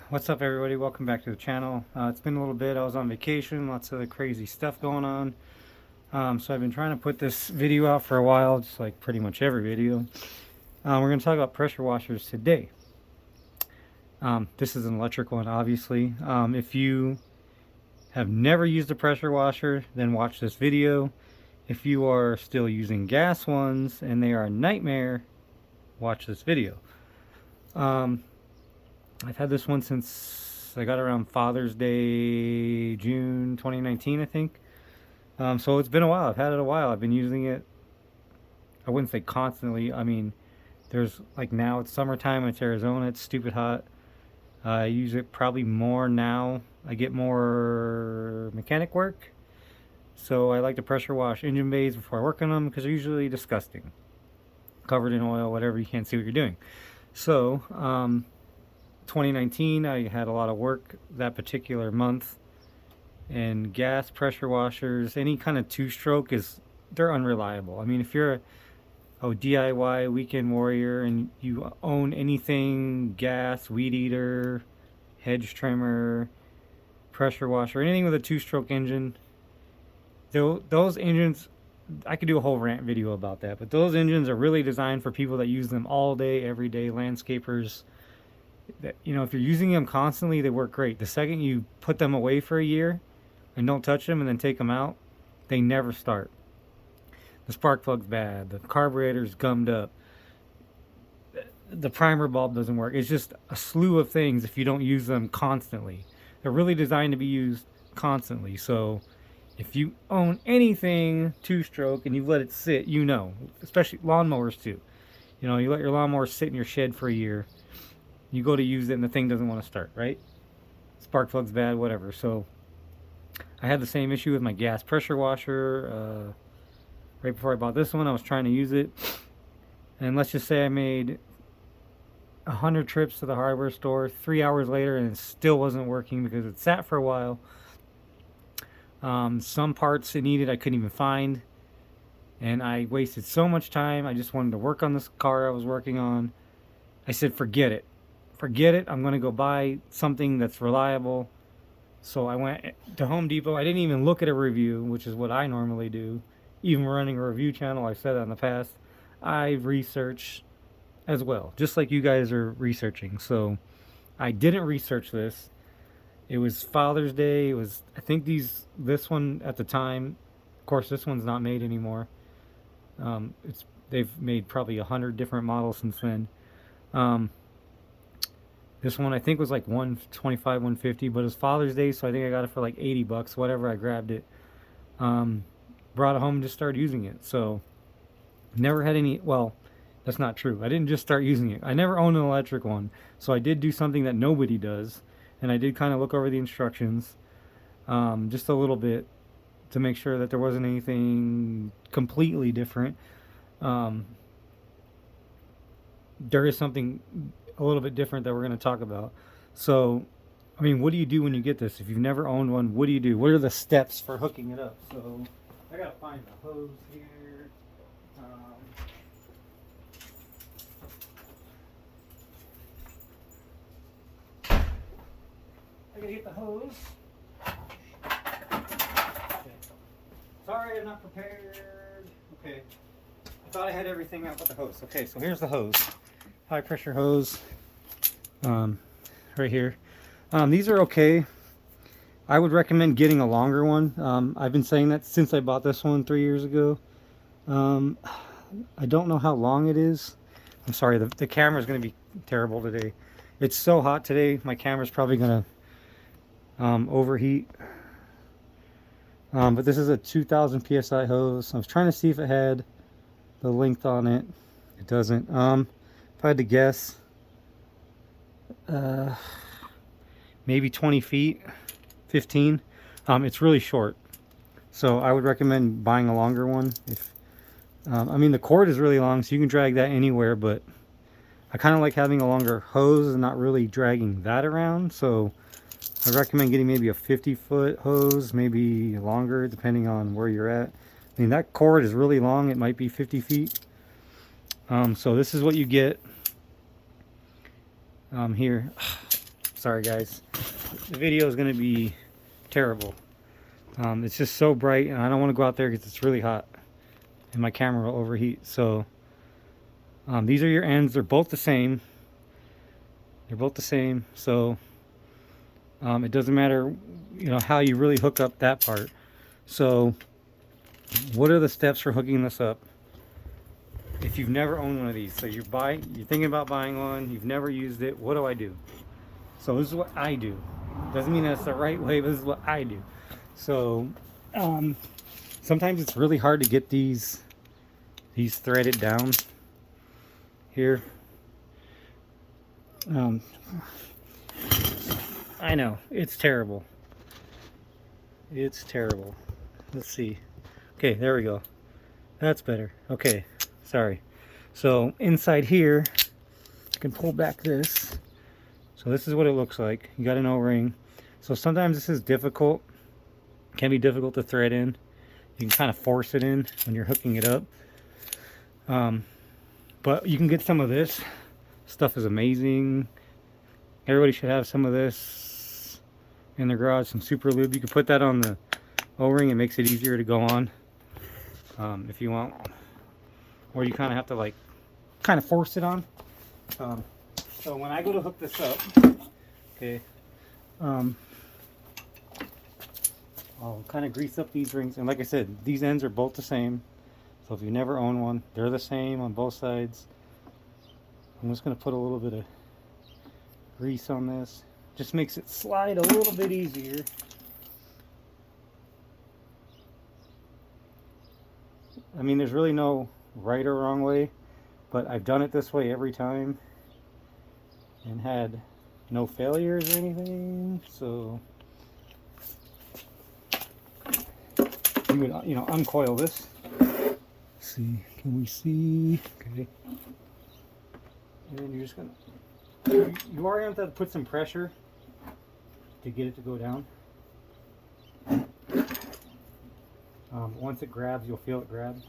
What's up, everybody? Welcome back to the channel. It's been a little bit. I was on vacation, lots of crazy stuff going on. So I've been trying to put this video out for a while, just like pretty much every video. We're going to talk about pressure washers today. This is an electric one, obviously. If you have never used a pressure washer, then watch this video. If you are still using gas ones and they are a nightmare, watch this video. I've had this one since I got around Father's Day, June 2019, I think. So it's been a while. I've had it a while. I've been using it, I wouldn't say constantly. I mean, there's like now it's summertime, it's Arizona, it's stupid hot. I use it probably more now. I get more mechanic work. So I like to pressure wash engine bays before I work on them because they're usually disgusting. Covered in oil, whatever, you can't see what you're doing. So, 2019, I had a lot of work that particular month, and gas pressure washers, any kind of two-stroke, they're unreliable. I mean, if you're a DIY weekend warrior and you own anything gas, weed eater, hedge trimmer, pressure washer, anything with a two-stroke engine, those engines, I could do a whole rant video about that, but those engines are really designed for people that use them all day, every day, landscapers. That, you know, if you're using them constantly, they work great. The second you put them away for a year and don't touch them and then take them out, they never start. The spark plug's bad, the carburetor's gummed up, the primer bulb doesn't work. It's just a slew of things if you don't use them constantly. They're really designed to be used constantly. So if you own anything two-stroke and you let it sit, you know, especially lawnmowers too. You know, you let your lawnmower sit in your shed for a year, you go to use it and the thing doesn't want to start, right? Spark plug's bad, whatever. So I had the same issue with my gas pressure washer. Right before I bought this one, I was trying to use it. And let's just say I made 100 trips to the hardware store 3 hours later and it still wasn't working because it sat for a while. Some parts it needed I couldn't even find. And I wasted so much time. I just wanted to work on this car I was working on. I said, forget it. Forget it. I'm going to go buy something that's reliable. So I went to Home Depot. I didn't even look at a review, which is what I normally do. Even running a review channel, I've said that in the past. I've researched as well, just like you guys are researching. So I didn't research this. It was Father's Day. It was, I think this one at the time, of course this one's not made anymore. They've made probably 100 different models since then. This one I think was like 125, 150, but it was Father's Day, so I think I got it for like 80 bucks, whatever. I grabbed it, brought it home and just started using it. So never had any, well, that's not true. I didn't just start using it. I never owned an electric one. So I did do something that nobody does, and I did kind of look over the instructions, just a little bit to make sure that there wasn't anything completely different. There is something a little bit different that we're going to talk about. So, I mean, what do you do when you get this? If you've never owned one, what do you do? What are the steps for hooking it up? So, I got to find the hose here. I got to get the hose. Okay. Sorry, I'm not prepared. Okay. I thought I had everything out but the hose. Okay, so here's the hose. High pressure hose. Right here. These are okay. I would recommend getting a longer one. I've been saying that since I bought this one 3 years ago. I don't know how long it is. I'm sorry, the camera is going to be terrible today. It's so hot today, my camera's probably going to overheat. But this is a 2000 psi hose. I was trying to see if it had the length on it. It doesn't. If I had to guess, maybe 20 feet, 15. It's really short, so I would recommend buying a longer one. If I mean, the cord is really long, so you can drag that anywhere, but I kind of like having a longer hose and not really dragging that around. So I recommend getting maybe a 50-foot hose, maybe longer, depending on where you're at. I mean, that cord is really long. It might be 50 feet. So this is what you get here. Sorry guys, the video is going to be terrible. It's just so bright and I don't want to go out there because it's really hot and my camera will overheat. So these are your ends. They're both the same. They're both the same. So it doesn't matter, you know, how you really hook up that part. So what are the steps for hooking this up? If you've never owned one of these, so you're thinking about buying one, you've never used it, what do I do? So this is what I do. Doesn't mean that's the right way, but this is what I do. So sometimes it's really hard to get these threaded down here. I know, it's terrible. It's terrible. Let's see. Okay, there we go. That's better. Okay, sorry. So inside here, you can pull back this. So this is what it looks like. You got an O-ring. So sometimes this is difficult. It can be difficult to thread in. You can kind of force it in when you're hooking it up. But you can get some of this. Stuff is amazing. Everybody should have some of this in their garage. Some super lube. You can put that on the O-ring. It makes it easier to go on if you want. Or you kind of have to like kind of force it on. So when I go to hook this up, okay, I'll kind of grease up these rings. And like I said, these ends are both the same. So if you never own one, they're the same on both sides. I'm just going to put a little bit of grease on this. Just makes it slide a little bit easier. I mean, there's really no right or wrong way, but I've done it this way every time and had no failures or anything. So you would, you know, uncoil this. Let's see, can we see? Okay. And then you're just gonna, you are going to have to put some pressure to get it to go down. Once it grabs, you'll feel it grab.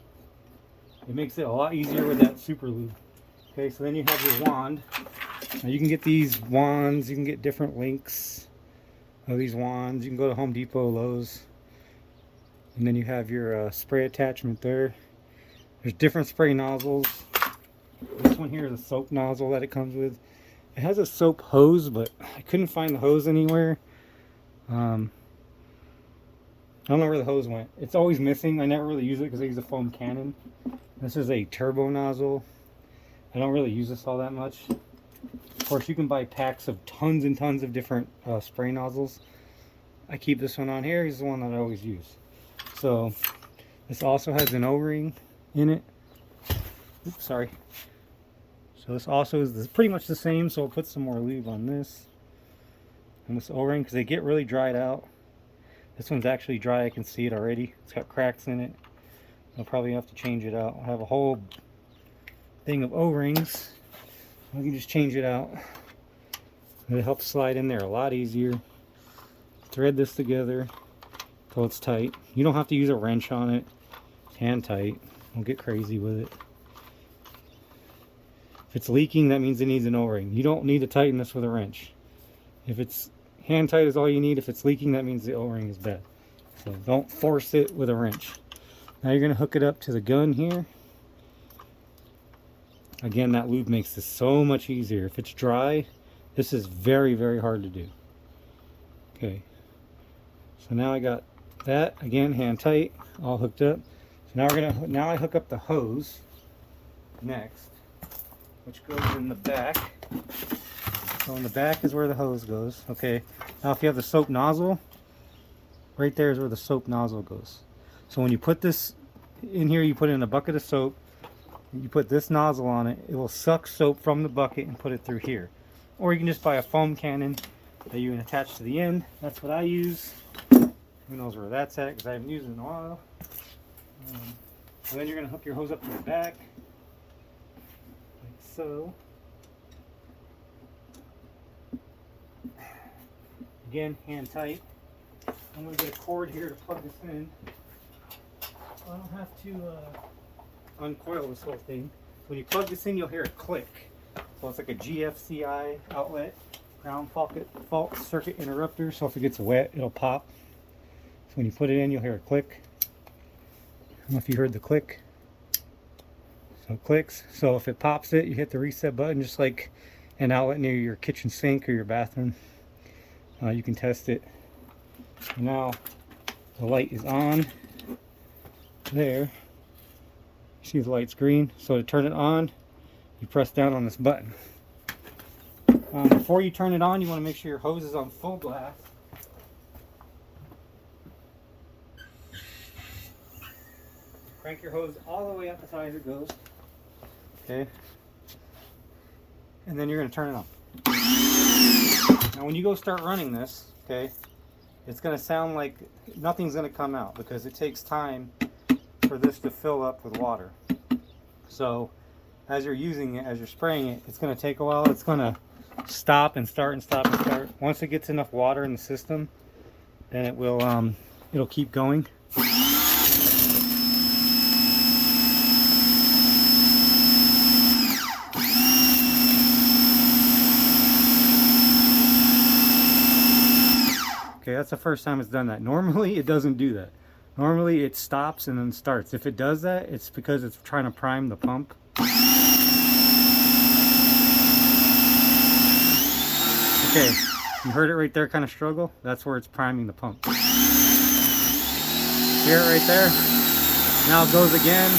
It makes it a lot easier with that super lube. Okay, so then you have your wand. Now you can get these wands, you can get different lengths of these wands. You can go to Home Depot, Lowe's. And then you have your spray attachment there. There's different spray nozzles. This one here is a soap nozzle that it comes with. It has a soap hose, but I couldn't find the hose anywhere. I don't know where the hose went. It's always missing. I never really use it because I use a foam cannon. This is a turbo nozzle. I don't really use this all that much. Of course, you can buy packs of tons and tons of different spray nozzles. I keep this one on here. He's the one that I always use. So this also has an O-ring in it. Oops, sorry. So this also is pretty much the same. So I'll put some more lube on this and this O-ring because they get really dried out. This one's actually dry. I can see it already. It's got cracks in it. I'll probably have to change it out. I'll have a whole thing of O-rings. I can just change it out. It helps slide in there a lot easier. Thread this together till it's tight. You don't have to use a wrench on it. Hand tight. Don't get crazy with it. If it's leaking, that means it needs an O-ring. You don't need to tighten this with a wrench. If it's hand tight is all you need. If it's leaking, that means the O-ring is bad. So don't force it with a wrench. Now you're going to hook it up to the gun here. Again, that lube makes this so much easier. If it's dry, this is very, very hard to do. Okay. So now I got that, again, hand tight, all hooked up. So now I hook up the hose next, which goes in the back. So in the back is where the hose goes. Okay. Now if you have the soap nozzle, right there is where the soap nozzle goes. So when you put this in here, you put it in a bucket of soap. You put this nozzle on it. It will suck soap from the bucket and put it through here. Or you can just buy a foam cannon that you can attach to the end. That's what I use. Who knows where that's at because I haven't used it in a while. And then you're going to hook your hose up to the back. Like so. Again, hand tight. I'm going to get a cord here to plug this in. I don't have to uncoil this whole thing. When you plug this in, you'll hear a click. So it's like a GFCI outlet. ground fault circuit interrupter, so if it gets wet, it'll pop. So when you put it in, you'll hear a click. I don't know if you heard the click. So it clicks. So if it pops it, you hit the reset button, just like an outlet near your kitchen sink or your bathroom. You can test it. Now the light is on. There. You see the light's green. So to turn it on, you press down on this button. Before you turn it on, you want to make sure your hose is on full blast. Crank your hose all the way up as high as it goes. Okay. And then you're going to turn it on. Now when you go start running this, okay, it's going to sound like nothing's going to come out because it takes time for this to fill up with water. So as you're using it, as you're spraying it, it's going to take a while. It's going to stop and start and stop and start. Once it gets enough water in the system, then it will it'll keep going. Okay, that's the first time it's done that. Normally it doesn't do that. Normally it stops and then starts. If it does that, it's because it's trying to prime the pump. Okay, you heard it right there kind of struggle? That's where it's priming the pump. Hear it right there? Now it goes again.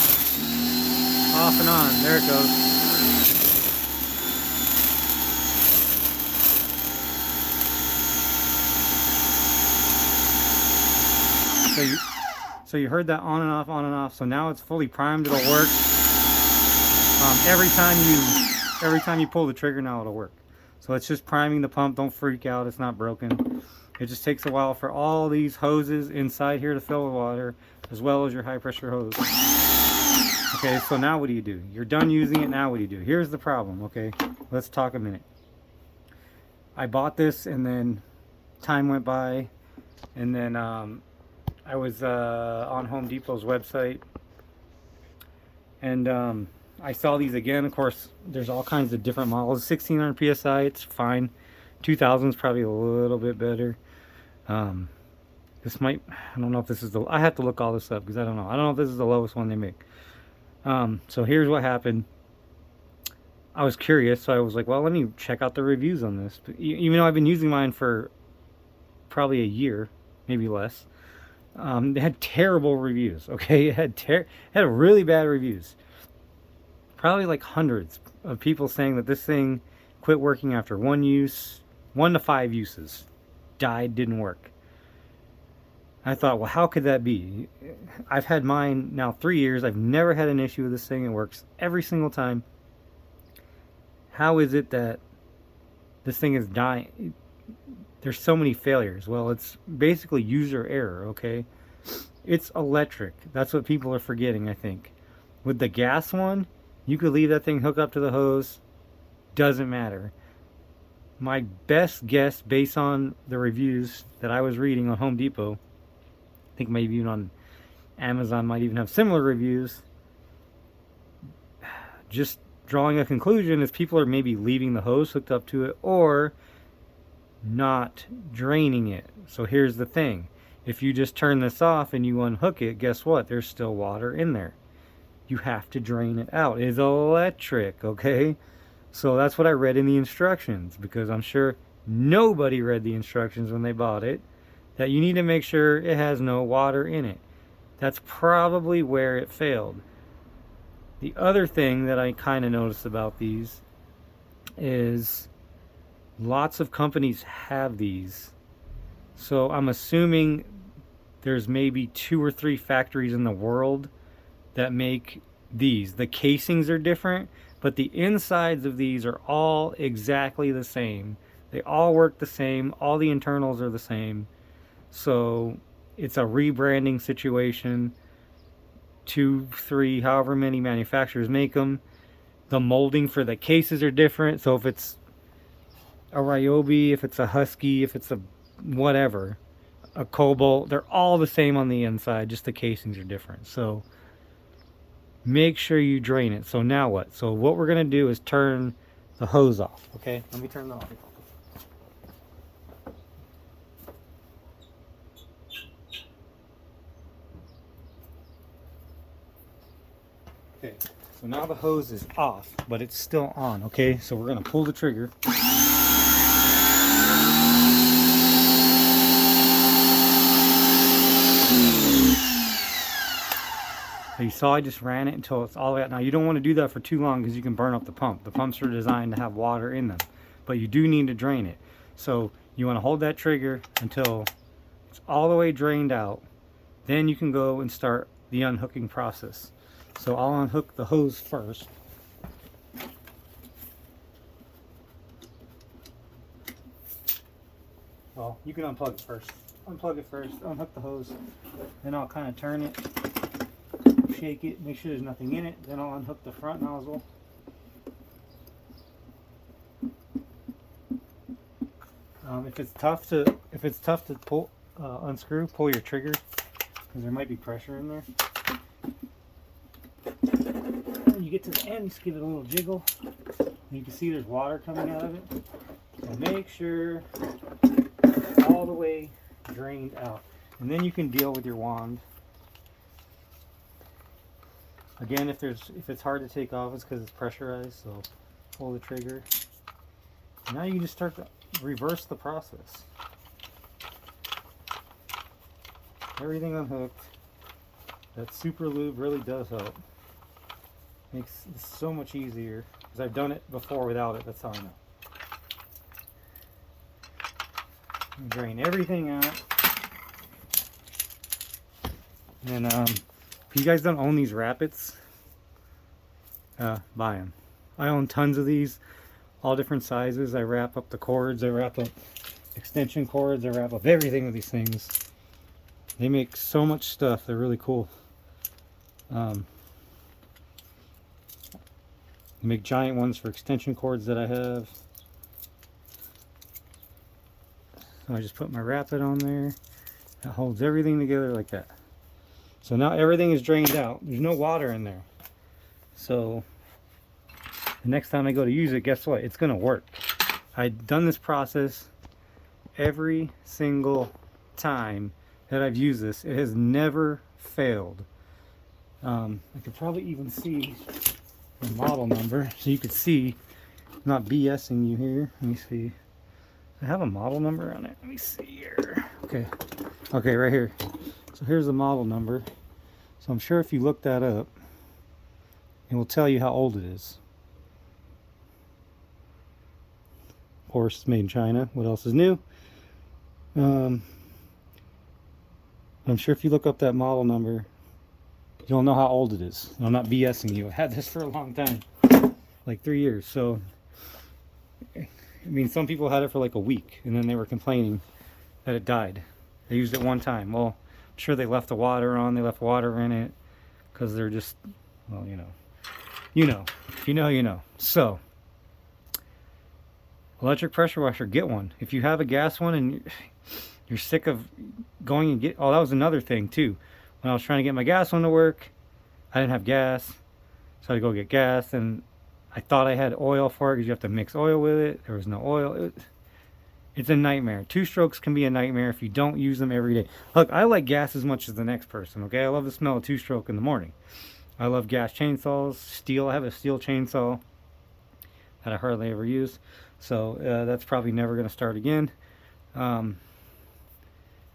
Off and on. There it goes. So you heard that on and off, on and off. So now it's fully primed. It'll work. Every time you pull the trigger, now it'll work. So it's just priming the pump. Don't freak out. It's not broken. It just takes a while for all these hoses inside here to fill with water, as well as your high pressure hose. Okay, so now what do you do? You're done using it. Now what do you do? Here's the problem. Okay, let's talk a minute. I bought this and then time went by, and then I was on Home Depot's website, and I saw these again. Of course, there's all kinds of different models. 1600 psi, it's fine. 2000 is probably a little bit better. This might, I don't know if this is the, I have to look all this up because I don't know. I don't know if this is the lowest one they make. So here's what happened. I was curious, so I was like, well, let me check out the reviews on this. But even though I've been using mine for probably a year, maybe less, they had terrible reviews. Okay, it had really bad reviews. Probably like hundreds of people saying that this thing quit working after 1 to 5 uses. Died, didn't work. I thought, well, how could that be? I've had mine now 3 years. I've never had an issue with this thing. It works every single time. How is it that this thing is dying? There's so many failures. Well, it's basically user error, okay? It's electric. That's what people are forgetting, I think. With the gas one, you could leave that thing hooked up to the hose. Doesn't matter. My best guess, based on the reviews that I was reading on Home Depot, I think maybe even on Amazon might even have similar reviews. Just drawing a conclusion is people are maybe leaving the hose hooked up to it or not draining it. So here's the thing. If you just turn this off and you unhook it, guess what? There's still water in there. You have to drain it out. It's electric, okay? So that's what I read in the instructions, because I'm sure nobody read the instructions when they bought it, that you need to make sure it has no water in it. That's probably where it failed. The other thing that I kind of noticed about these is lots of companies have these. So I'm assuming there's maybe 2 or 3 factories in the world that make these. The casings are different, but the insides of these are all exactly the same. They all work the same. All the internals are the same. So it's a rebranding situation. 2, 3, however many manufacturers make them. The molding for the cases are different. So if it's a Ryobi, if it's a Husky, if it's a whatever, a Cobalt, they're all the same on the inside, just the casings are different. So make sure you drain it. So now what? So what we're going to do is turn the hose off. Okay, let me turn it off. Okay, so now the hose is off, but it's still on, okay? So we're gonna pull the trigger. So you saw I just ran it until it's all the way out. Now you don't want to do that for too long because you can burn up the pump. The pumps are designed to have water in them, but you do need to drain it. So you want to hold that trigger until it's all the way drained out. Then you can go and start the unhooking process. So I'll unhook the hose first. Well, you can unplug it first. Unplug it first, unhook the hose. Then I'll kind of turn it, shake it, make sure there's nothing in it. Then I'll unhook the front nozzle. If it's tough to pull, unscrew, pull your trigger because there might be pressure in there. When you get to the end, just give it a little jiggle. You can see there's water coming out of it. So make sure it's all the way drained out, and then you can deal with your wand. Again, if it's hard to take off, it's because it's pressurized. So pull the trigger. Now you can just start to reverse the process. Everything unhooked. That super lube really does help. Makes it so much easier because I've done it before without it. That's how I know. Drain everything out. And if you guys don't own these Rapids, buy them. I own tons of these, all different sizes. I wrap up the cords, I wrap up extension cords, I wrap up everything with these things. They make so much stuff. They're really cool. They make giant ones for extension cords that I have. So I just put my Rapid on there. That holds everything together like that. So now everything is drained out. There's no water in there. So the next time I go to use it, guess what? It's going to work. I've done this process every single time that I've used this. It has never failed. I could probably even see the model number so you could see. I'm not BSing you here. Let me see. I have a model number on it. Let me see here. Okay, right here. So here's the model number. So I'm sure if you look that up, it will tell you how old it is. Of course, it's made in China. What else is new? I'm sure if you look up that model number, you'll know how old it is. I'm not BSing you. I had this for a long time, like 3 years. So, I mean, some people had it for like a week, and then they were complaining that it died. They used it one time. Well, I'm sure they left the water on. They left water in it because they're just, well, you know. If you know, you know. So, electric pressure washer, get one. If you have a gas one and you're sick of going and get, oh, that was another thing too. When I was trying to get my gas one to work, I didn't have gas, so I had to go get gas, and I thought I had oil for it because you have to mix oil with it. There was no oil. It's a nightmare. Two strokes can be a nightmare if you don't use them every day. Look, I like gas as much as the next person, okay? I love the smell of two stroke in the morning. I love gas chainsaws, steel. I have a steel chainsaw that I hardly ever use. So that's probably never going to start again.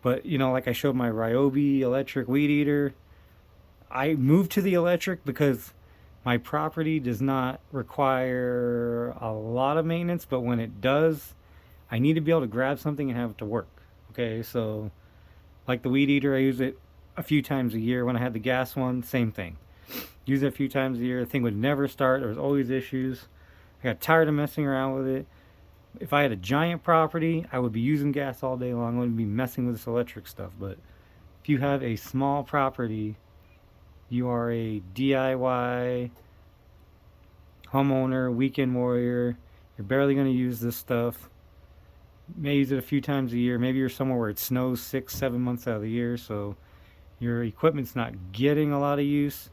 But, you know, like I showed my Ryobi electric weed eater, I moved to the electric because my property does not require a lot of maintenance, but when it does, I need to be able to grab something and have it to work. Okay, so like the weed eater, I use it a few times a year. When I had the gas one, same thing. Use it a few times a year. The thing would never start. There was always issues. I got tired of messing around with it. If I had a giant property, I would be using gas all day long. I wouldn't be messing with this electric stuff. But if you have a small property, you are a DIY homeowner, weekend warrior, you're barely going to use this stuff. You may use it a few times a year. Maybe you're somewhere where it snows 6-7 months out of the year, so your equipment's not getting a lot of use.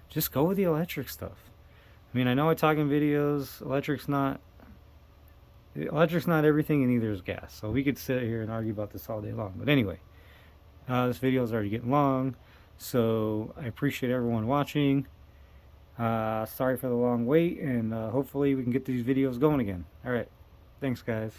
Just go with the electric stuff. I mean, I know I talk in videos, electric's not everything, and neither is gas. So we could sit here and argue about this all day long. But anyway, this video is already getting long, so I appreciate everyone watching. Sorry for the long wait, and hopefully we can get these videos going again. Alright, thanks guys.